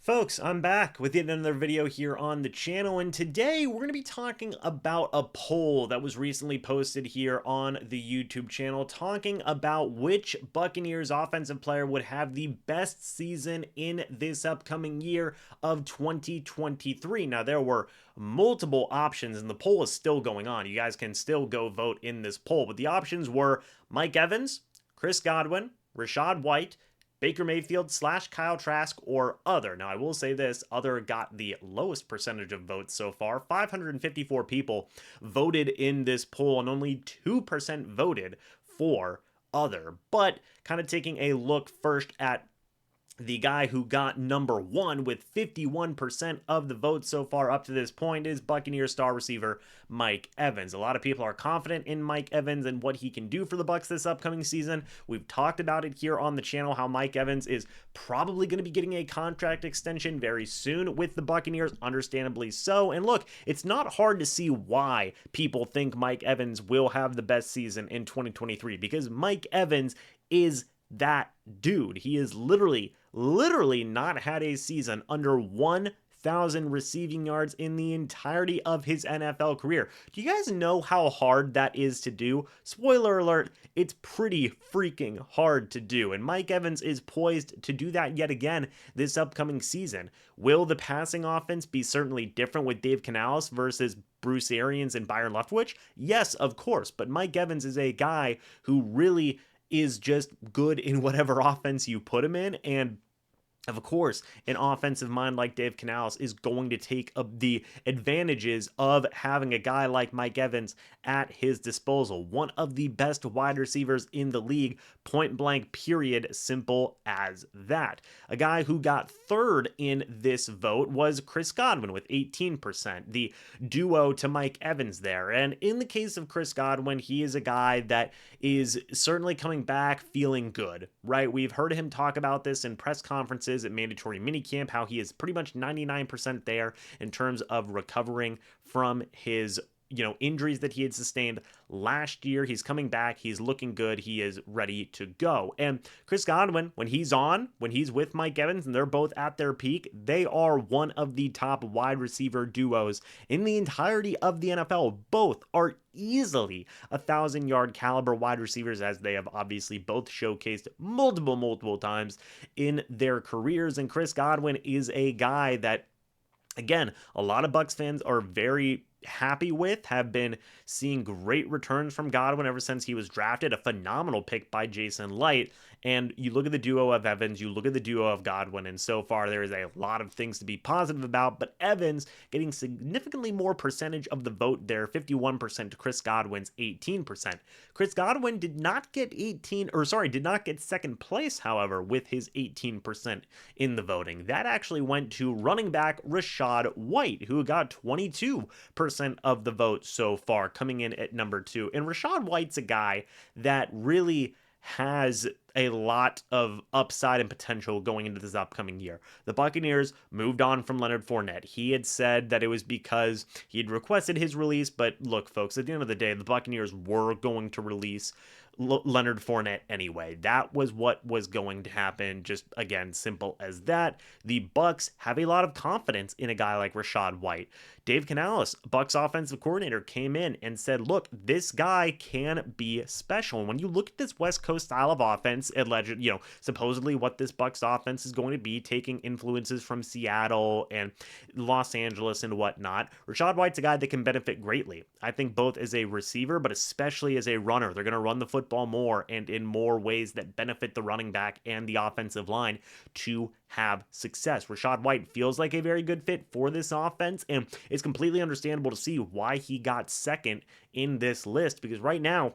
Folks, I'm back with yet another video here on the channel, and today we're going to be talking about a poll that was recently posted here on the YouTube channel, talking about which Buccaneers offensive player would have the best season in this upcoming year of 2023. Now, there were multiple options, and the poll is still going on. You guys can still go vote in this poll, but the options were Mike Evans, Chris Godwin, Rachaad White, Baker Mayfield / Kyle Trask, or other. Now, I will say this, other got the lowest percentage of votes so far. 554 people voted in this poll, and only 2% voted for other. But kind of taking a look first at the guy who got number one with 51% of the votes so far up to this point is Buccaneers star receiver Mike Evans. A lot of people are confident in Mike Evans and what he can do for the Bucs this upcoming season. We've talked about it here on the channel, how Mike Evans is probably going to be getting a contract extension very soon with the Buccaneers, understandably so. And look, it's not hard to see why people think Mike Evans will have the best season in 2023, because Mike Evans is that dude. He is literally not had a season under 1,000 receiving yards in the entirety of his NFL career. Do you guys know how hard that is to do? Spoiler alert, it's pretty freaking hard to do, and Mike Evans is poised to do that yet again this upcoming season. Will the passing offense be certainly different with Dave Canales versus Bruce Arians and Byron Leftwich? Yes, of course, but Mike Evans is a guy who really is just good in whatever offense you put him in, and of course, an offensive mind like Dave Canales is going to take the advantages of having a guy like Mike Evans at his disposal. One of the best wide receivers in the league, point blank, period, simple as that. A guy who got third in this vote was Chris Godwin with 18%, the duo to Mike Evans there. And in the case of Chris Godwin, he is a guy that is certainly coming back feeling good, right? We've heard him talk about this in press conferences at mandatory minicamp, how he is pretty much 99% there in terms of recovering from his injuries that he had sustained last year. He's coming back. He's looking good. He is ready to go. And Chris Godwin, when he's with Mike Evans and they're both at their peak, they are one of the top wide receiver duos in the entirety of the NFL. Both are easily 1,000-yard caliber wide receivers, as they have obviously both showcased multiple times in their careers. And Chris Godwin is a guy that, again, a lot of Bucs fans are very happy with, have been seeing great returns from Godwin ever since he was drafted. A phenomenal pick by Jason Light. And you look at the duo of Evans, you look at the duo of Godwin, and so far there is a lot of things to be positive about, but Evans getting significantly more percentage of the vote there, 51% to Chris Godwin's 18%. Chris Godwin did not get second place, however, with his 18% in the voting. That actually went to running back Rachaad White, who got 22% of the vote so far, coming in at number 2. And Rachaad White's a guy that really has a lot of upside and potential going into this upcoming year. The Buccaneers moved on from Leonard Fournette. He had said that it was because he had requested his release, but look, folks, at the end of the day, the Buccaneers were going to release Leonard Fournette anyway. That was what was going to happen. Just, again, simple as that. The Bucs have a lot of confidence in a guy like Rachaad White. Dave Canales, Bucs offensive coordinator, came in and said, look, this guy can be special. And when you look at this West Coast style of offense, supposedly what this Bucs offense is going to be, taking influences from Seattle and Los Angeles and whatnot, Rachaad White's a guy that can benefit greatly. I think both as a receiver, but especially as a runner. They're going to run the football more and in more ways that benefit the running back and the offensive line to have success. Rachaad White feels like a very good fit for this offense, and it's completely understandable to see why he got second in this list, because right now,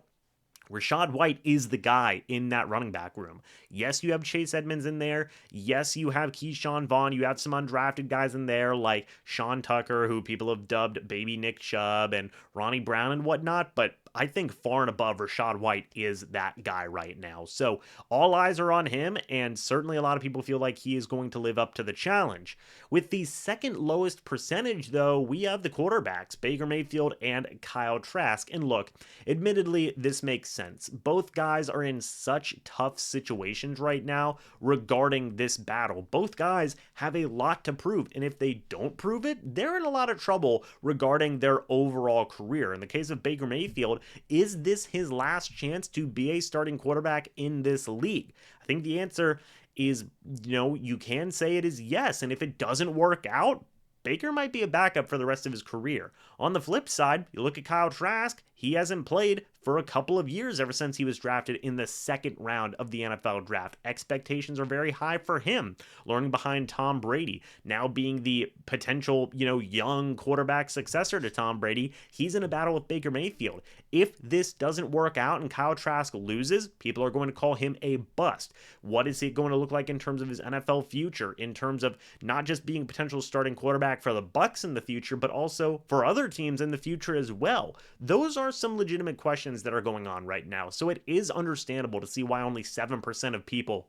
Rachaad White is the guy in that running back room. Yes, you have Chase Edmonds in there. Yes, you have Keyshawn Vaughn. You have some undrafted guys in there like Sean Tucker, who people have dubbed Baby Nick Chubb, and Ronnie Brown and whatnot. But I think far and above Rachaad White is that guy right now. So all eyes are on him, and certainly a lot of people feel like he is going to live up to the challenge. With the second lowest percentage, though, we have the quarterbacks, Baker Mayfield and Kyle Trask. And look, admittedly, this makes sense. Both guys are in such tough situations right now regarding this battle. Both guys have a lot to prove, and if they don't prove it, they're in a lot of trouble regarding their overall career. In the case of Baker Mayfield, is this his last chance to be a starting quarterback in this league? I think the answer is, you can say it is yes. And if it doesn't work out, Baker might be a backup for the rest of his career. On the flip side, you look at Kyle Trask, he hasn't played for a couple of years ever since he was drafted in the second round of the NFL draft. Expectations are very high for him, learning behind Tom Brady, now being the potential, young quarterback successor to Tom Brady. He's in a battle with Baker Mayfield. If this doesn't work out and Kyle Trask loses, people are going to call him a bust. What is it going to look like in terms of his NFL future, in terms of not just being a potential starting quarterback for the Bucs in the future, but also for other teams in the future as well? Those are some legitimate questions that are going on right now. So it is understandable to see why only 7% of people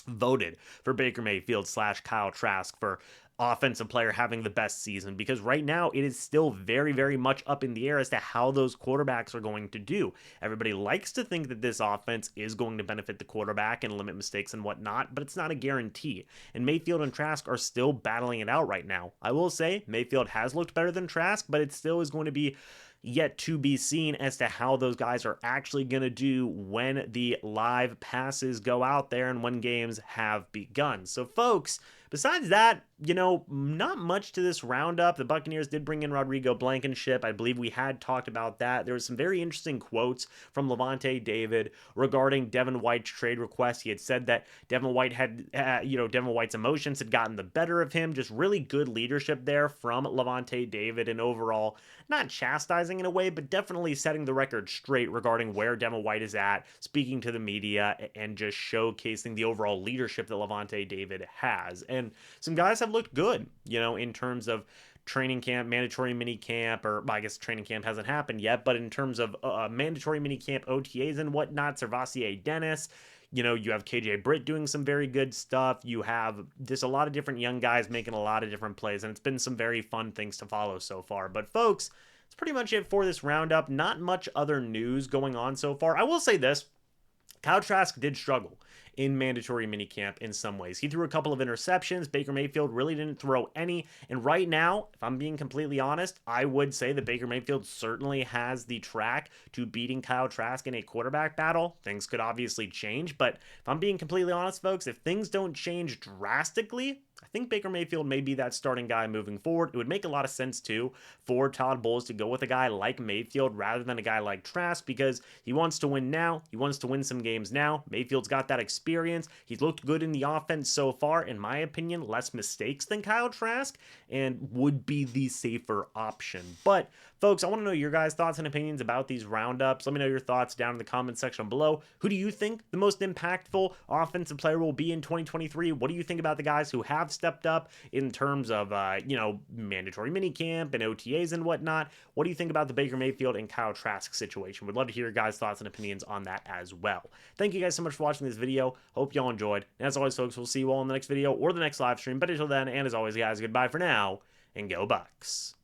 voted for Baker Mayfield / Kyle Trask for offensive player having the best season, because right now it is still very, very much up in the air as to how those quarterbacks are going to do. Everybody likes to think that this offense is going to benefit the quarterback and limit mistakes and whatnot, but it's not a guarantee. And Mayfield and Trask are still battling it out right now. I will say Mayfield has looked better than Trask, but it still is going to be yet to be seen as to how those guys are actually going to do when the live passes go out there and when games have begun. So folks, besides that, not much to this roundup. The Buccaneers did bring in Rodrigo Blankenship. I believe we had talked about that. There was some very interesting quotes from Lavonte David regarding Devin White's trade request. He had said that Devin White's emotions had gotten the better of him. Just really good leadership there from Lavonte David, and overall, not chastising in a way, but definitely setting the record straight regarding where Devin White is at, speaking to the media, and just showcasing the overall leadership that Lavonte David has. And some guys have looked good, in terms of training camp, mandatory mini camp, or I guess training camp hasn't happened yet, but in terms of mandatory mini camp, OTAs and whatnot, Servassier Dennis, you have KJ Britt doing some very good stuff. You have just a lot of different young guys making a lot of different plays, and it's been some very fun things to follow so far. But folks, that's pretty much it for this roundup. Not much other news going on so far. I will say this: Kyle Trask did struggle in mandatory minicamp in some ways. He threw a couple of interceptions. Baker Mayfield really didn't throw any. And right now, if I'm being completely honest, I would say that Baker Mayfield certainly has the track to beating Kyle Trask in a quarterback battle. Things could obviously change, but if I'm being completely honest, folks, if things don't change drastically, I think Baker Mayfield may be that starting guy moving forward. It would make a lot of sense, too, for Todd Bowles to go with a guy like Mayfield rather than a guy like Trask, because he wants to win now. He wants to win some games now. Mayfield's got that experience. He's looked good in the offense so far. In my opinion, less mistakes than Kyle Trask, and would be the safer option. But, folks, I want to know your guys' thoughts and opinions about these roundups. Let me know your thoughts down in the comment section below. Who do you think the most impactful offensive player will be in 2023? What do you think about the guys who have stepped up in terms of, mandatory minicamp and OTAs and whatnot? What do you think about the Baker Mayfield and Kyle Trask situation? Would love to hear your guys' thoughts and opinions on that as well. Thank you guys so much for watching this video. Hope y'all enjoyed. And as always, folks, we'll see you all in the next video or the next live stream. But until then, and as always, guys, goodbye for now, and go Bucs.